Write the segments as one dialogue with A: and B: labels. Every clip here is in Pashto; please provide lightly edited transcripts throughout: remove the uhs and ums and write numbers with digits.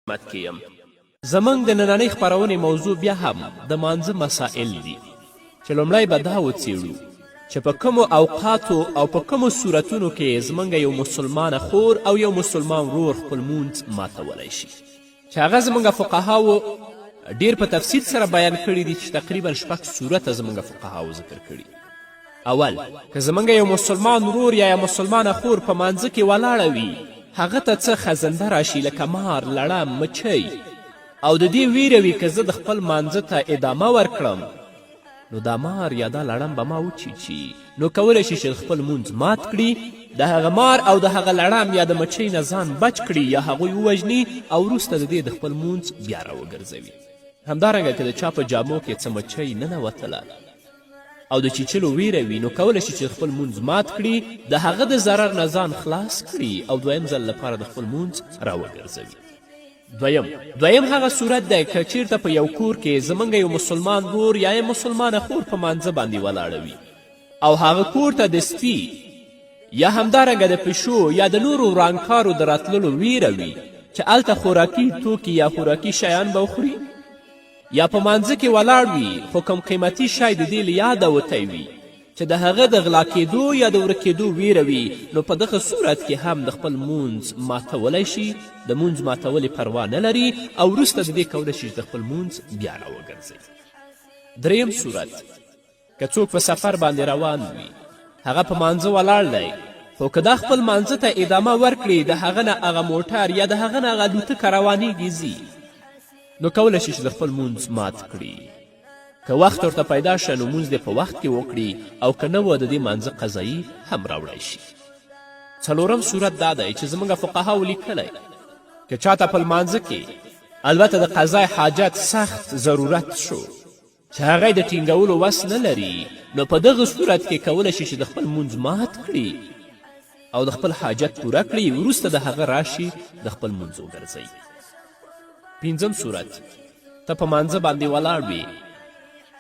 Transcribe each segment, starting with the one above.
A: خدمت کې یم. زموږ د نننۍ خپرونې موضوع بیا هم د مانځه مسائل دي چې لومړی به دا وڅیړو چې په کومو اوقاتو او په کومو صورتونو کې زموږ یو مسلمانه خور او یو مسلمان ورور خپل مونځ ماتولی شي، چې هغه زموږ فقهاو ډیر په تفصیل سره بیان کړي دي چې تقریبا 6 صورته زموږ فقهاو ذکر کړي. اول، که زموږ یو مسلمان ورور یا یو مسلمانه خور په مانځه کې ولاړه وي، هغه ته څه خزنده راشي لکه مار، لړم، مچۍ، او د دې ویره وي که زه د خپل مانځه ته ادامه ورکړم نو دا مار یا دا لړم به ما وچیچي، نو کولی شي چې خپل مونځ مات کړي، د هغه مار او د هغه لړم یا د مچۍ نه ځان بچ کړي یا هغوی ووژني او وروسته د دې د خپل مونځ بیا راوګرځوي. همدارنګه که د چا په جامو کې څه مچۍ ننوتله او د چیچلو ویره وي، نو کولی شي چې خپل مونځ مات کړي، د هغه د ضرر نه ځان خلاص کړي او دویم ځل لپاره د خپل مونځ راوګرځوي. دویم هغه صورت دی که چیرته په یو کور کې زموږ یو مسلمان ورور یا یو مسلمانه خور په مانځه باندې ولاړه وي او هغه کور ته د سپي یا همدارنګه د پیشو یا د نورو ورانکارو د راتللو ویره وي چې هلته خوراکي توکي یا خوراکي شیان به وخوري، یا په مانځه کې ولاړ وي خو کوم قیمتي شی د دې له یاده وتی وي چې د هغه د غلا کېدو یا د ورکېدو ویره وي، نو په دغه صورت کې هم د خپل مونځ ماتولی شي، د مونځ ماتولې پروا نه لري او وروسته د دې کولی شي چې د خپل مونځ بیا راوګرځوي. دریم صورت، که څوک په سفر باندې روان وي، هغه په مانځه ولاړ دی، خو که دا خپل مانځه ته ادامه ورکړي، د هغه نه هغه موټر یا د هغه نه هغه الوتکه روانیږي ځي، نو کولی شي چې د خپل مونځ مات کړي. که وخت ورته پیدا شه نو مونځ دې په وخت کې وکړي او که نه و د دې مانځه قضایي هم راوړی شي. څلورم صورت دا دی چې زموږ فقهاو لیکلی که چاته په لمانځه کې البته د قضای حاجت سخت ضرورت شو چې هغه د ټینګولو وس نه لري، نو په دغه صورت کې کولی شي چې د خپل مونځ مات کړي او د خپل حاجت پوره کړي، وروسته د هغه راشي د خپل مونځ وګرځوي. پنځم صورت، ته په مانځه باندې ولاړ وي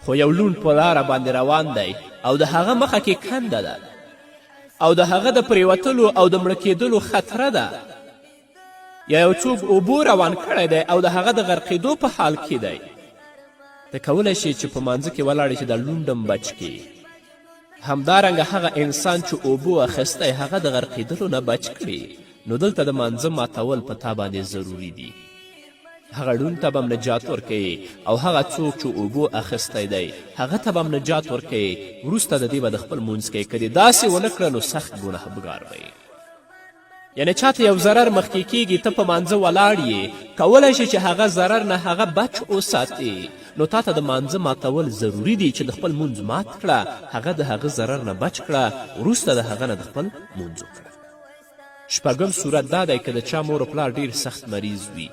A: خو یو لوند په لاره باندې روان دی او د هغه مخه کې کنده ده او د هغه د پریوتلو او د مړه کېدلو خطره ده، یا یو څوک اوبو روان کړی دی او د هغه د غرقېدو په حال کې دی، ته کولی شي چې په مانځه کې ولاړې چې د لوندم بچ کړي. همدارنګه هغه انسان چې اوبو اخیستی هغه د غرقېدلو نه بچ کړي، نو دلته د مانځه ماتول په تا باندې ضروري دي. هغه ړوند ته به هم نجات ورکوي او هغه څوک چې اوبو اخیستی دی هغه ته به هم نجات ورکوي، وروسته د دې به د خپل مونځ کوي. که دې داسې ونه کړه نو سخت ګنهګار به یې. یعنې چاته یو ضرر مخکې کیږي، ته په مانځه ولاړ یې، کولی شي چې هغه ضرر نه هغه بچ وساتي، نو تا ته د مانځه ماتول ضروري دي چې د خپل مونځ مات کړه، هغه د هغه ضرر نه بچ کړه، وروسته د هغه نه د خپل مونځ وکړه. شپږم صورت دا دی که د چا مور و پلار ډیر سخت مریض وي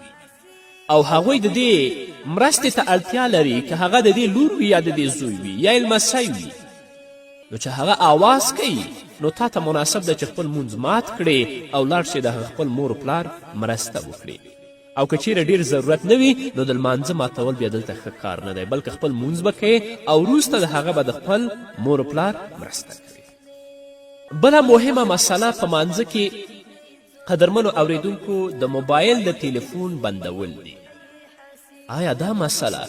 A: او هغوی د دې مرستې ته اړتیا لري، که هغه د دې لور وي یا د دې زوی وي یا لمسی وي، نو چې هغه آواز کوي نو تا ته مناسب ده چې خپل مونځ مات کړې او لاړ شي د هغه خپل مور و پلار مرسته وکړي. او که چیرې ډیر ضرورت نه وي نو د لمانځه ماتول بیا دلته ښه کار نه دی، بلکې خپل مونځ به کوې او وروسته د هغه به د خپل مور و پلار مرسته کوي. بله مهمه مسله په مانځه کې قدرمنو اوریدونکو د موبایل د تلیفون بندول دي. آیا دا مسله